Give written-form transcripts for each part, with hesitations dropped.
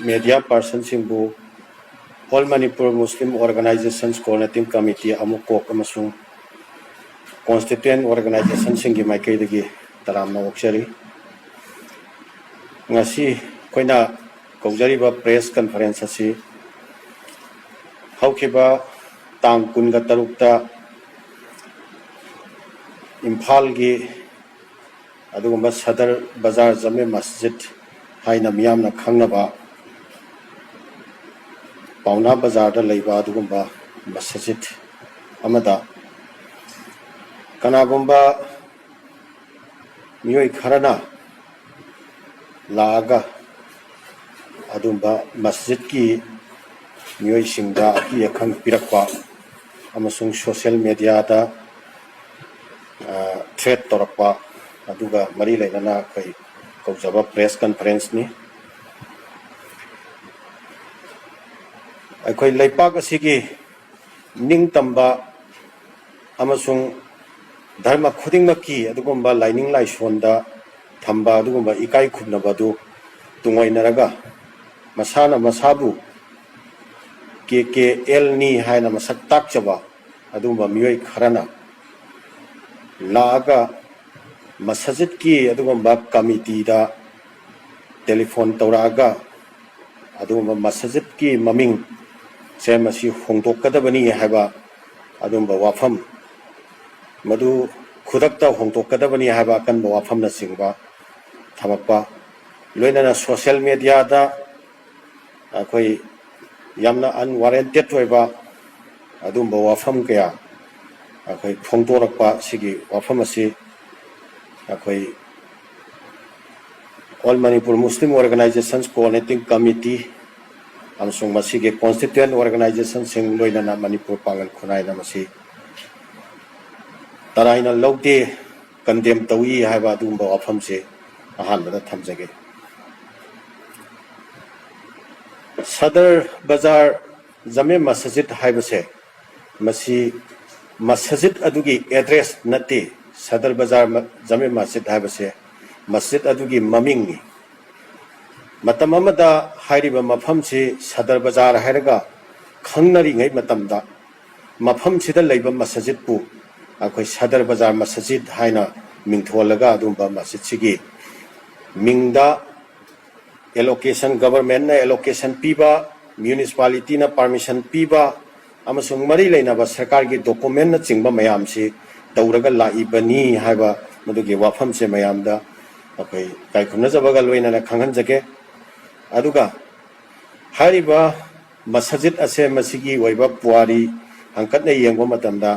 media person singbu All Manipur Muslim Organizations Coordinating Committee amuk kok amasung constituent organization singi maikai dagi taramna oksari ngasi koina kaujari ba press conference asi haukiba tang kunga tarukta Imphal gi adugumba Sadar Bazar Jame Masjid haina miyamna khangnaba Pauna Bazar da leiba adugumba masjid amada kanagumba miyoi kharana laaga adumba masjid ki miyoi singda ki yakhang pirakpa amasung social media da threat torakpa aduga mari lainana kai kaujaba press conference ni akhoi leipak asigi ningtamba amasung dharma khudingmaki adugumba lining laisonda thamba adugumba ikai khubnabadu tungoinaraga masana masabu KKL ni haina masak takchaba adugumba miyoi kharana laaga masjid ki adugumba committee da telephone tawraga adugumba masjid ki maming se masi hongdokadabani haiba adumba wafam madu khudakta hongdokadabani haiba kanba wafam na singba thamakpa loinana social media da akhoi yamna unwarranted oiba adumba wafam kaya akhoi phongdorakpa sigi wafam asi akhoi All Manipur Muslim Organizations Coordinating Committee amsung masige constituent organization sing loinana Manipur pangal khunai na masi taraina logde condemn tawi haiba dumba wafam se ahanbada thamjage Sadar Bazar Jame Masjid haibase masi masjid adugi address nate Sadar Bazar Jame Masjid haibase masjid adugi maming ni matam amada hairiba mafam si Sadar Bazar hairaga khangnari ngai matamda mafam sida leiba masjid pu akhoi Sadar Bazar Masjid haina mingtholaga adumba masjid sigi mingda allocation government na allocation piba municipality na permission piba amasung mari leina ba sarkar gi document na chingba mayam si tawraga laibani haiba madugi wafam se mayamda akhoi kai khumna jabaga loina na khanghan jage aduga hariba masjid ase masigi waiba puari angkatna yengba matamda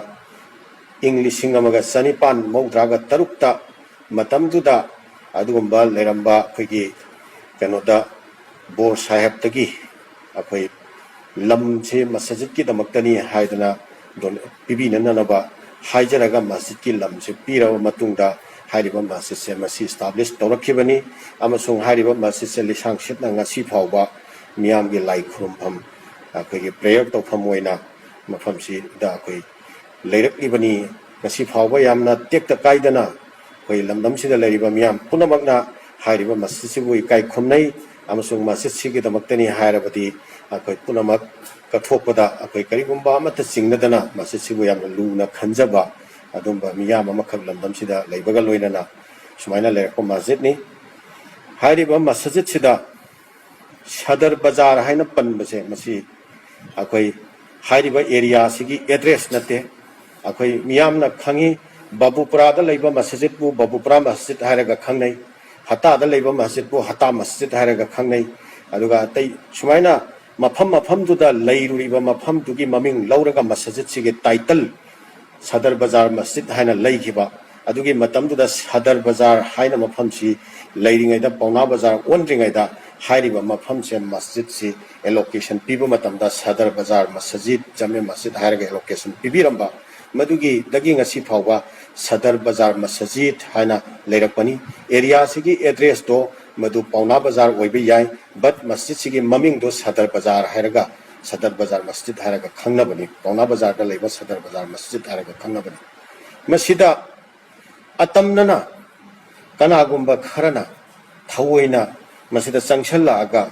English amaga sanipan maudraga tarukta matamduda adugumba leramba khigi kanoda bor sahib tagi akhoi lam se masjid ki damaktani haidana don pibina nanaba haijaraga masjid ki lam se pirawa matungda hariba masjid se masi establish tawrakhibani amasung hariba masjid se lisang sitna ngasi phawba miyam gi lai khurumpham akhoi prayer tawpham oina mafam si da akhoi leirakibani ngasi phawba yamna tekta kaidana khoi lamdam sida leiriba miyam punamakna hariba masjid sibu ikai khumnai amasung masjid sigi damaktani hairabati akhoi punamak kathokpada akhoi karigumba amata singnadana masjid sibu yamna luna khanjaba adumba miyam amakhak lamdam sida leibaga loinana sumaina lerakpa masjid ni hariba masjid sida Sadar Bazar haina panbase masi akhoi hariba area sigi address nate akhoi miyamna khangi Babupura da leiba masjid bu Babupura masjid hairaga khangnai Hata da leiba masjid bu Hata masjid hairaga khangnai aduga tai sumaina mafam du da leiruriba mafam dugi maming lauraga masjid sigi title Sadar Bazar Masjid haina leigiba adugi matamduda Sadar Bazar haina mafam si leiringai da Pauna Bazar onringai da hairiba mafam se masjid si allocation piba matamda Sadar Bazar Masjid Jame Masjid hairaga allocation pibiramba madugi dagi ngasi phawba Sadar Bazar Masjid haina leirakpani area sigi address do madu Pauna Bazar oibe yai but masjid sigi maming do Sadar Bazar hairaga Sadar Bazar Masjid hairaga khangnabani Pauna Bazar da leiba Sadar Bazar Masjid hairaga khangnabani masida atamnana kanagumba kharana thawoina masida changshalla aga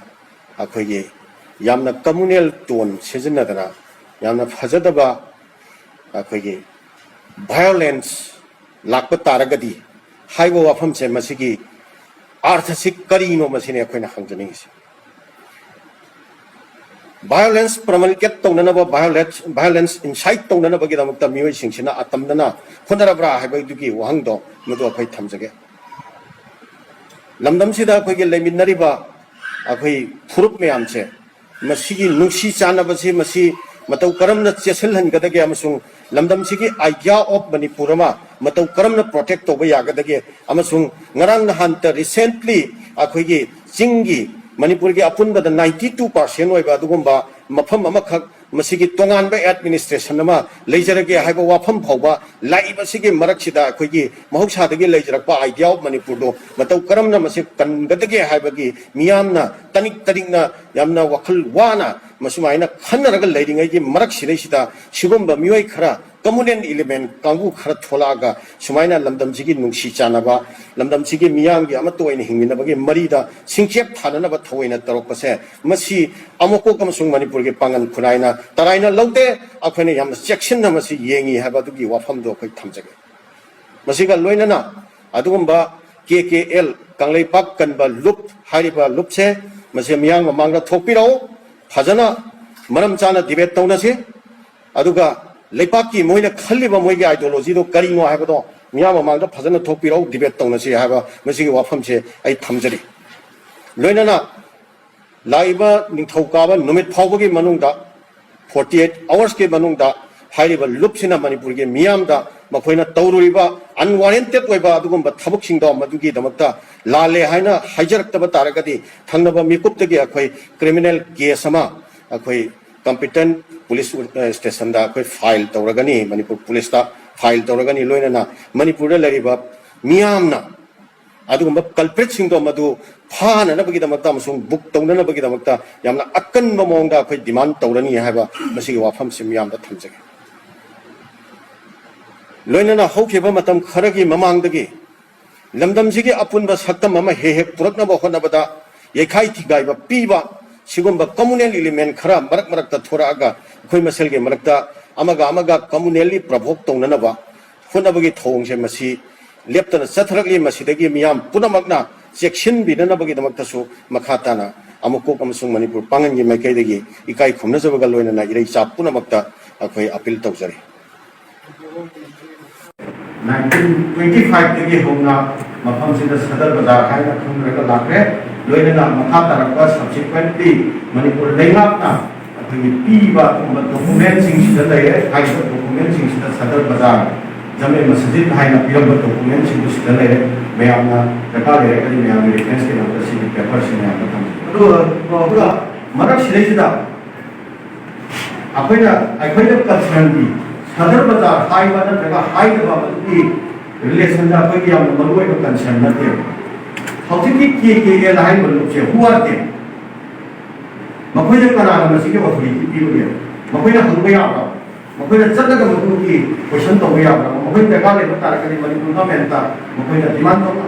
अखोई यामना communal tone सिजनदना यामना फजदबा अखोई violence लाप तारगदी हाइबो वाफम से मसिगी अर्थ से करीनो मसिने अखोइना हंजनिंग violence प्रमलकेट तौननब violence incite तौननब गिदमक्ता मियोइ सिंगसिना अतमदना होनरब्रा हाइबदुगी वहंगदो मदु अखोइ थमजगे लमदमसिदा अखोइगे लेमिनरिबा अखोइ फुरुप मयामसे मसिगी नुंसी चानबसि मसि मतौ करमना चेसलहनगदगे अमसुंग लमदमसिगी आइडिया ऑफ मणिपुरमा मतौ करमना प्रोटेक्ट तौबा यागदगे अमसुंग ngarang nahan ta recently अखोइगे चिंगी मणिपुर की अपुनबद 92% होइबा दुगुंबा मफम अमखक मसिगी तोंगानबा एडमिनिस्ट्रेशन अमा लेजरगे हाइबा वाफम फावबा लाइबसिगी मरकसिदा अखोइगी महौसादगी लेजरकपा आइडिया ऑफ मणिपुर दो मतौ करमना मसि कनगदगे हाइबगी मियामना तनिक तनिकना यामना वखल वाना मसुमाइना खनरग लेरिंगैगी मरकसिदैसिदा सिगुंबा मियोइ खरा कम्युनल एलिमेंट कांगू खरा थोलागा सुमाइना लमदमसिगी नुंसी चानबा लमदमसिगी मियामगी अमतोइन हिंगिनबगी मरीदा सिंचेप थाननबा थोइना तरokpase मसी अमको कमसुंग मणिपुर के पांगन खुनाइना तराइना लौदे अखोइना याम सेक्शन नमसी येंगी हाबादुगी वाफम दो अखोइ थमजगे मसिगा लोइनना अदुगुंबा KKL कांगलेपाक कनबा लुप हारिबा लुपसे मसे मियांग ममांगदा थोपिरो फजना मरम चाना डिबेट तौनसे अदुगा लेपाकी मोइना खल्लिबा मोइगे आइडियोलॉजी दो करिनो हाबदो मियाम ममांगदा फजना थोपिरो डिबेट तौनसे हाबा मसिगी वाफमसे आई थमजरी लोइनना लाइबा निथौकाबा नुमित फावबगी मनुंगदा 48 आवर्स के मनुंगदा हाइरिबा लुपसिना मणिपुर के मियामदा मखोइना तौरुरिबा अनवारेंटेड ओइबा अदुगुंबा थबुकसिंगदो मदुगी दमक्ता लाले हाइना हाइजरक्तबा तारगदी थंगनबा मिकुप्तगी अखोइ क्रिमिनल केस अमा अखोइ कॉम्पिटेंट पुलिस स्टेशन दा अखोइ फाइल तौरगनी मणिपुर पुलिस दा फाइल तौरगनी लोइनना मणिपुर दा लरिबा मियामना अदुगुंबा कल्प्रिट सिंगदो मदु फाननबगिदमक्ता अमसुंग बुक तौननबगिदमक्ता यामना अकन्बा मोंगदा अखोइ डिमांड तौरनी हाइबा मसिगी वाफम सिम यामदा थमजगे लोइनना हौखेबा मतम खरगी ममांगदगी लमदमसिगी अपुनबा सक्तम अमा हेहेक पुरकनबा होनबदा येखाइ थिगाइबा पीबा सिगुंबा कम्युनल एलिमेंट खरा मरक मरकता थोरागा अखोइ मसेलगे मरकता अमगा कम्युनली प्रभोक तौननबा होनबगी थोंगसे मसि लेप्तना चथरगली मसिदगी मियाम पुनमकना चेक्शन बिननबगिदमक्तसु मखाताना अमुकोक अमसुंग मणिपुर पांगनगी माइकैदगी इकाई खुमनजबगा लोइनना इरै चा पुनमक्ता अखोइ अपील तौजरी 1925 दगी होना मफम सिदा सदर बाजार हाइना खुमरगा लाखरे लोइनना मखातारकवा सब्सिक्वेंटली मणिपुर लेंगापना अखोइ पीबा डॉक्यूमेंट सिंग सिदा लेरे हाइबा डॉक्यूमेंट सिंग सिदा सदर बाजार जमे मस्जिद हाइना पिरब डॉक्यूमेंट सिंग सिदा लेरे मैमना दरकार लेरे कदी मैम रेफरेंस के नंबर से पेपर से मैम थम अदो मरक सिदैसिदा अखोइना कंसर्न दी सदर बाजार हाइबा नत्रगा हाइबा की रिलेशन दा अखोइगी याम मरुई कंसर्न नते हौतिकी KKL हाइबा लुपसे हुआते मखोइना कनाना मसिगे अथॉरिटी पीबगे मखोइना हंगबा याबा मखोइना चतगा मखोइगी क्वेश्चन तौबा याबा मखोइना दरकार लेबा तारकदी मणिपुर गवर्नमेंट मखोइना डिमांड तौना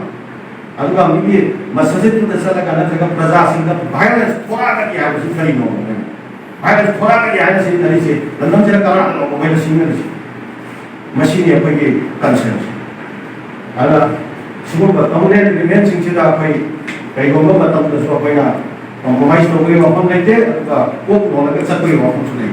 अदुगा मिगी मस्जिद तुदा सलगा नत्रगा प्रजा सिंगा वायलेंस थोरागदी हाबसि करिनो वायलेंस थोरागदी हाबसि नरिसे लंदम जरा करा मखोइना सिंगनसि मसिने अखोइगी कंसर्न अला सुगुंबा कम्युनल एलिमेंट सिंगसिदा अखोइ कइगोंबा मतमदसु अखोइना कॉम्प्रोमाइज तौबगे मफम लेते अदुगा कोक नोलगा चतबगे मफम सुनै